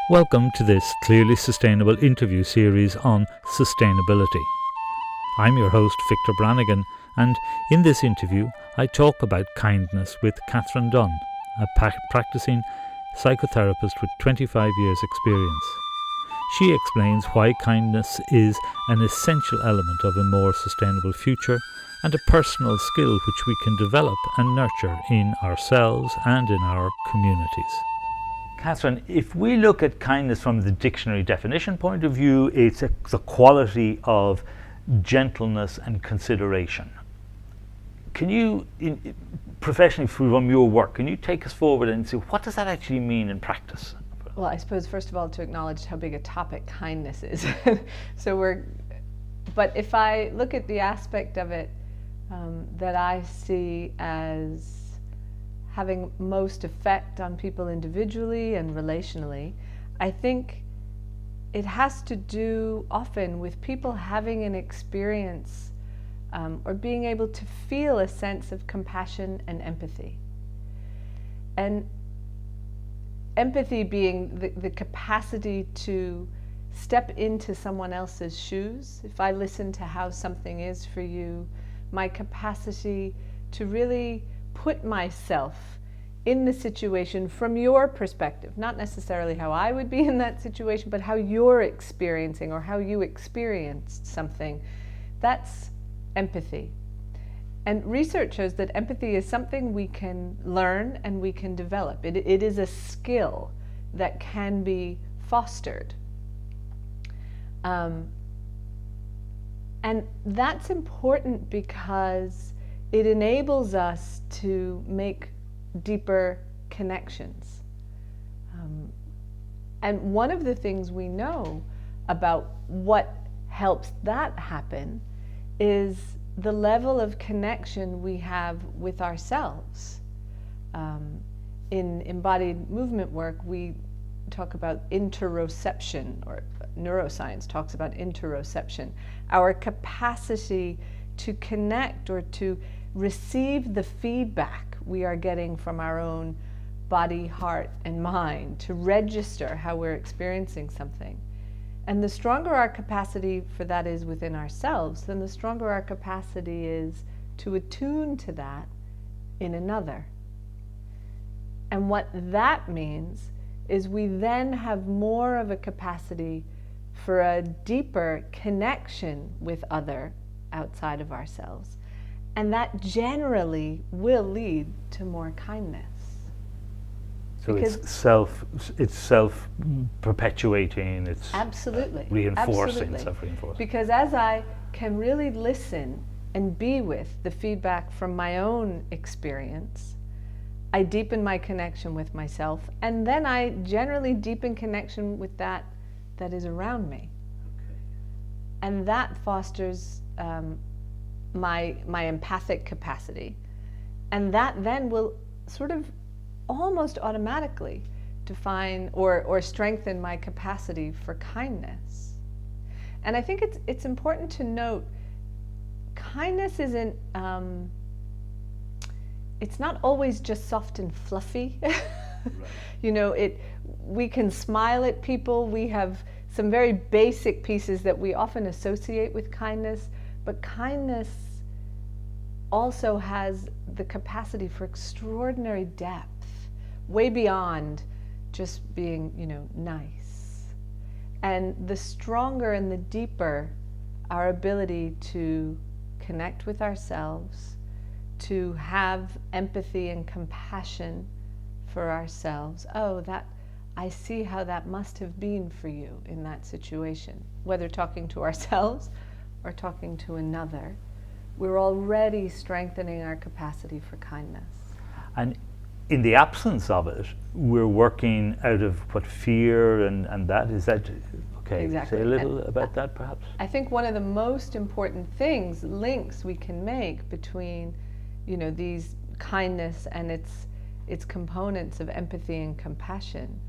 Welcome to this Clearly Sustainable interview series on sustainability. I'm your host, Victor Brannigan, and in this interview I talk about kindness with Catherine Dunn, a practicing psychotherapist with 25 years' experience. She explains why kindness is an essential element of a more sustainable future and a personal skill which we can develop and nurture in ourselves and in our communities. Catherine, if we look at kindness from the dictionary definition point of view, it's the quality of gentleness and consideration. Can you, professionally from your work, can you take us forward and say, what does that actually mean in practice? Well, I suppose first of all to acknowledge how big a topic kindness is. But if I look at the aspect of it that I see as having most effect on people individually and relationally, I think it has to do often with people having an experience or being able to feel a sense of compassion and empathy. And empathy being the capacity to step into someone else's shoes. If I listen to how something is for you, my capacity to really put myself in the situation from your perspective, not necessarily how I would be in that situation, but how you're experiencing or how you experienced something. That's empathy. And research shows that empathy is something we can learn and we can develop. It is a skill that can be fostered. And that's important because it enables us to make deeper connections. And one of the things we know about what helps that happen is the level of connection we have with ourselves. In embodied movement work, we talk about interoception, or neuroscience talks about interoception, our capacity to connect or to receive the feedback we are getting from our own body, heart, and mind, to register how we're experiencing something. And the stronger our capacity for that is within ourselves, then the stronger our capacity is to attune to that in another. And what that means is we then have more of a capacity for a deeper connection with other outside of ourselves. And that generally will lead to more kindness. So it's self-perpetuating, it's absolutely reinforcing, absolutely. Self-reinforcing. Because as I can really listen and be with the feedback from my own experience, I deepen my connection with myself, and then I generally deepen connection with that is around me. Okay. And that fosters my empathic capacity, and that then will sort of almost automatically define or strengthen my capacity for kindness. And I think it's important to note, kindness isn't it's not always just soft and fluffy. Right. You know, we can smile at people. We have some very basic pieces that we often associate with kindness, but kindness also has the capacity for extraordinary depth, way beyond just being, nice. And the stronger and the deeper our ability to connect with ourselves, to have empathy and compassion for ourselves. Oh, I see how that must have been for you in that situation, whether talking to ourselves or talking to another. We're already strengthening our capacity for kindness. And in the absence of it, we're working out of fear and that, is that, okay, exactly. Say a little about that perhaps? I think one of the most important links we can make between, these kindness and its components of empathy and compassion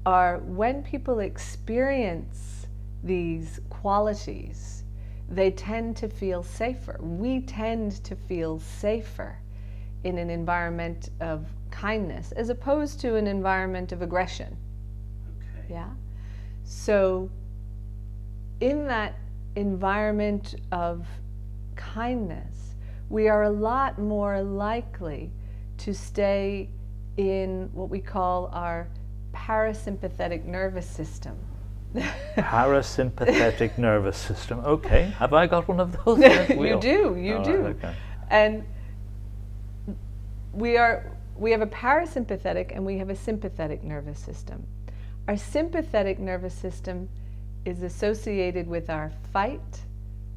are when people experience these qualities, they tend to feel safer. We tend to feel safer in an environment of kindness as opposed to an environment of aggression. Okay. Yeah. So in that environment of kindness, we are a lot more likely to stay in what we call our parasympathetic nervous system. Parasympathetic nervous system. Okay, have I got one of those? You do. Right, okay. And we have a parasympathetic and we have a sympathetic nervous system. Our sympathetic nervous system is associated with our fight,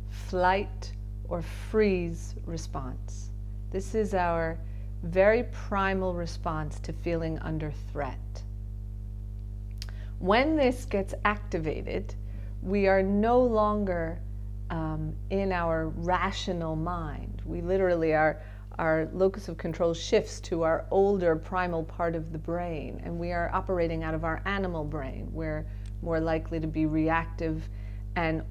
flight, or freeze response. This is our very primal response to feeling under threat. When this gets activated, we are no longer in our rational mind. We literally, our locus of control shifts to our older primal part of the brain, and we are operating out of our animal brain. We're more likely to be reactive, and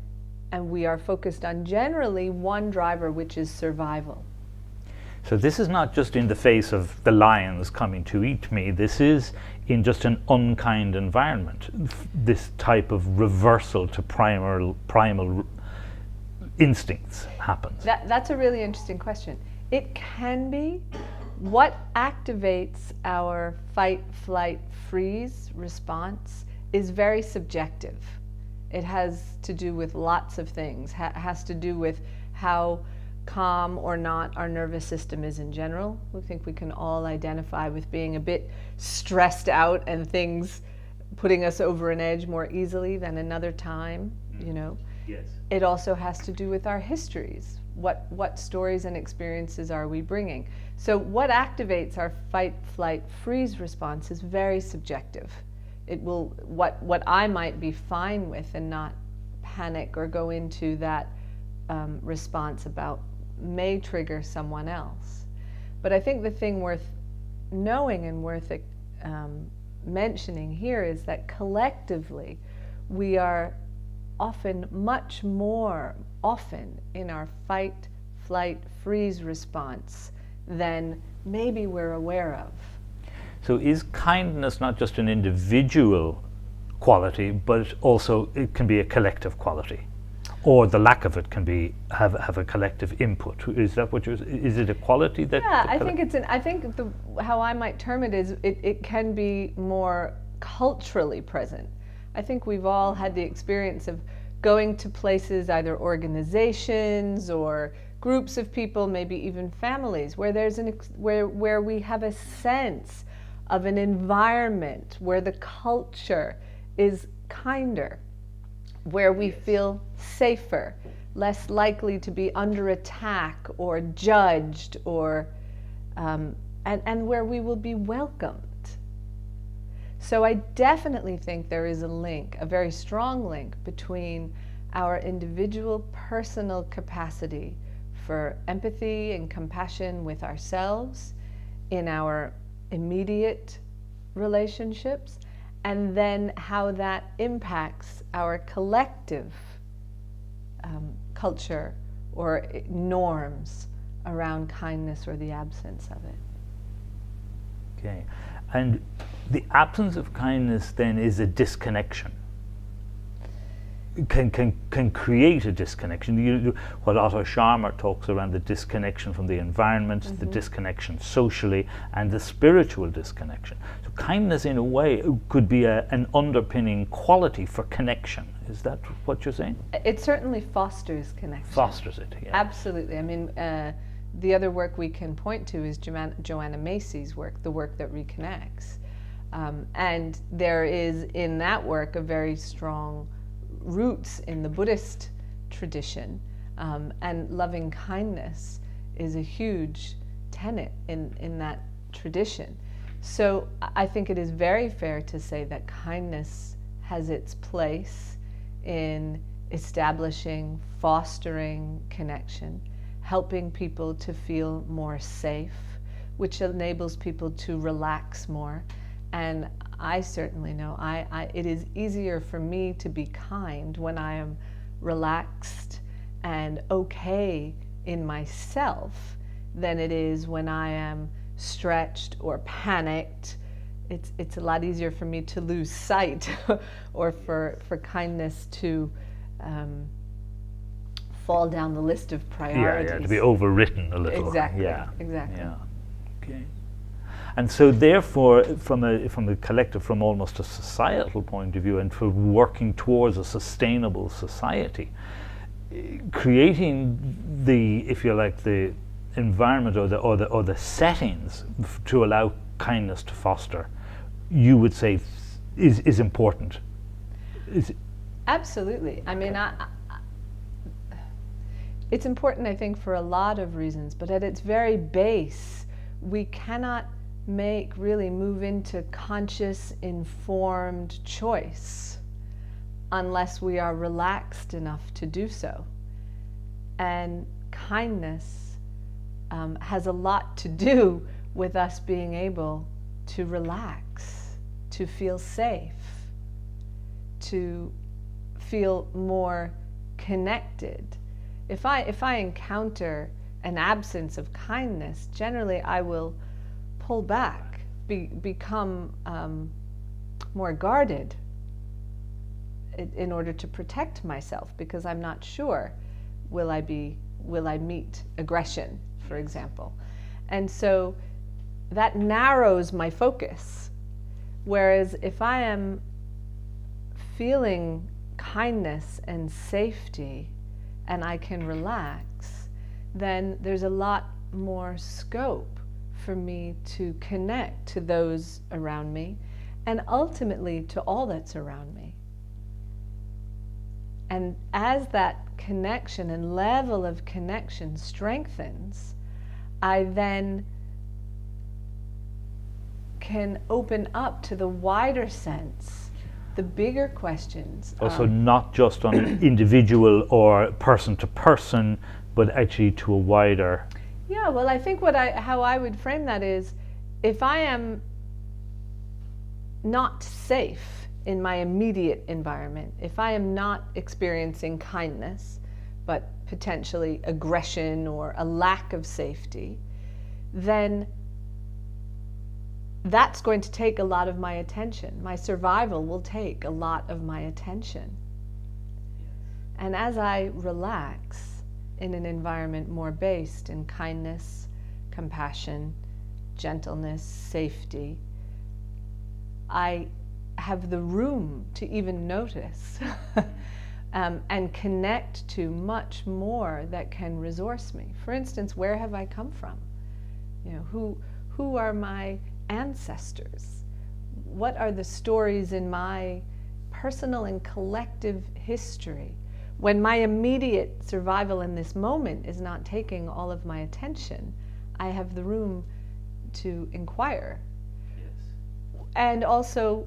we are focused on generally one driver, which is survival. So this is not just in the face of the lions coming to eat me, this is in just an unkind environment. This type of reversal to primal instincts happens. That's a really interesting question. It can be. What activates our fight, flight, freeze response is very subjective. It has to do with lots of things. Has to do with how calm or not our nervous system is in general. We think we can all identify with being a bit stressed out and things putting us over an edge more easily than another time, you know. Yes. It also has to do with our histories. What stories and experiences are we bringing? So what activates our fight, flight, freeze response is very subjective. It will, what I might be fine with and not panic or go into that response about may trigger someone else. But I think the thing worth knowing and worth mentioning here is that collectively we are often much more often in our fight, flight, freeze response than maybe we're aware of. So is kindness not just an individual quality, but also it can be a collective quality? Or the lack of it can be have a collective input. Is that what is it a quality that? Yeah, I think how I might term it is it can be more culturally present. I think we've all had the experience of going to places, either organizations or groups of people, maybe even families, where there's where we have a sense of an environment where the culture is kinder, where we feel safer, less likely to be under attack or judged, or and where we will be welcomed. So I definitely think there is a link, a very strong link, between our individual personal capacity for empathy and compassion with ourselves in our immediate relationships, and then how that impacts our collective culture or norms around kindness or the absence of it. Okay, and the absence of kindness then is a disconnection. Can create a disconnection. What Otto Scharmer talks around the disconnection from the environment, the disconnection socially, and the spiritual disconnection. So kindness, in a way, could be an underpinning quality for connection. Is that what you're saying? It certainly fosters connection. Fosters it, yeah. Absolutely. I mean, the other work we can point to is Joanna Macy's work, the work that reconnects. And there is in that work a very strong roots in the Buddhist tradition, and loving kindness is a huge tenet in that tradition. So I think it is very fair to say that kindness has its place in establishing, fostering connection, helping people to feel more safe, which enables people to relax more. And I certainly know it is easier for me to be kind when I am relaxed and okay in myself than it is when I am stretched or panicked it's a lot easier for me to lose sight or for kindness to fall down the list of priorities. Yeah, to be overwritten a little. Exactly. Yeah. Exactly. Yeah. Okay. And so, therefore, from a collective, from almost a societal point of view, and for working towards a sustainable society, creating the, if you like, the environment or the settings to allow kindness to foster, you would say, is important. Absolutely. I mean, it's important, I think, for a lot of reasons, but at its very base, we cannot really move into conscious, informed choice unless we are relaxed enough to do so. And kindness has a lot to do with us being able to relax, to feel safe, to feel more connected. If I encounter an absence of kindness, generally I will pull back, become more guarded in order to protect myself, because I'm not sure will I meet aggression, for example. And so that narrows my focus. Whereas if I am feeling kindness and safety and I can relax, then there's a lot more scope for me to connect to those around me and ultimately to all that's around me. And as that connection and level of connection strengthens, I then can open up to the wider sense, the bigger questions. Also, not just on individual or person to person, but actually to a wider. Yeah, well, I think how I would frame that is, if I am not safe in my immediate environment, if I am not experiencing kindness, but potentially aggression or a lack of safety, then that's going to take a lot of my attention. My survival will take a lot of my attention. And as I relax in an environment more based in kindness, compassion, gentleness, safety, I have the room to even notice and connect to much more that can resource me. For instance, where have I come from? You know, who are my ancestors? What are the stories in my personal and collective history? When my immediate survival in this moment is not taking all of my attention, I have the room to inquire. Yes. And also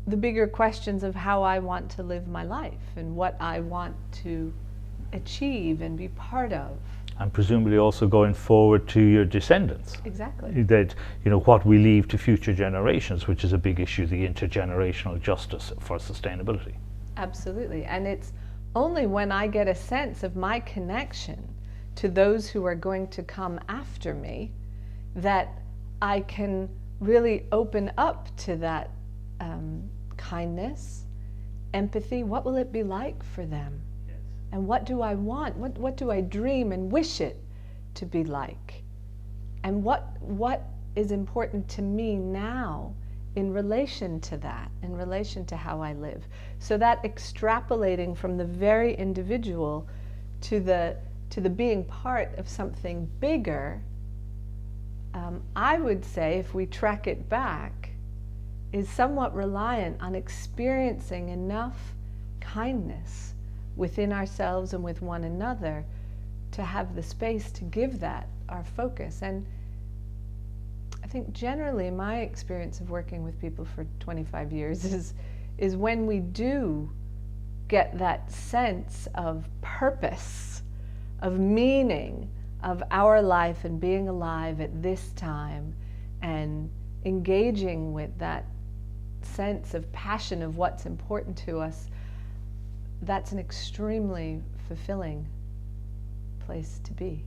the bigger questions of how I want to live my life and what I want to achieve and be part of. And presumably also going forward to your descendants. Exactly. That, you know, what we leave to future generations, which is a big issue, the intergenerational justice for sustainability. Absolutely. And it's only when I get a sense of my connection to those who are going to come after me that I can really open up to that kindness, empathy. What will it be like for them? Yes. And what do I want? What do I dream and wish it to be like? And what is important to me now in relation to that, in relation to how I live? So that extrapolating from the very individual to the being part of something bigger, I would say, if we track it back, is somewhat reliant on experiencing enough kindness within ourselves and with one another to have the space to give that our focus. And I think generally my experience of working with people for 25 years is when we do get that sense of purpose, of meaning of our life and being alive at this time, and engaging with that sense of passion of what's important to us, that's an extremely fulfilling place to be.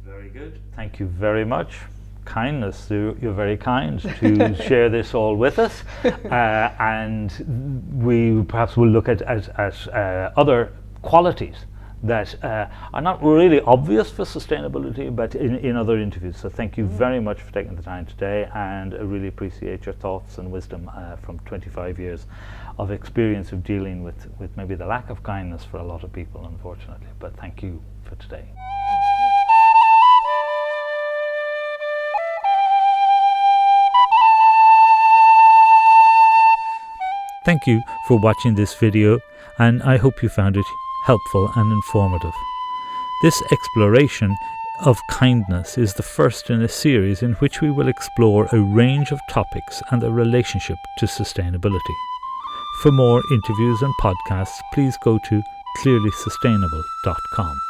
Very good. Thank you very much. kindness. You're very kind to share this all with us, and we perhaps will look at other qualities that are not really obvious for sustainability, but in other interviews. So thank you very much for taking the time today, and I really appreciate your thoughts and wisdom from 25 years of experience of dealing with maybe the lack of kindness for a lot of people, unfortunately. But thank you for today. Thank you for watching this video, and I hope you found it helpful and informative. This exploration of kindness is the first in a series in which we will explore a range of topics and their relationship to sustainability. For more interviews and podcasts, please go to clearlysustainable.com.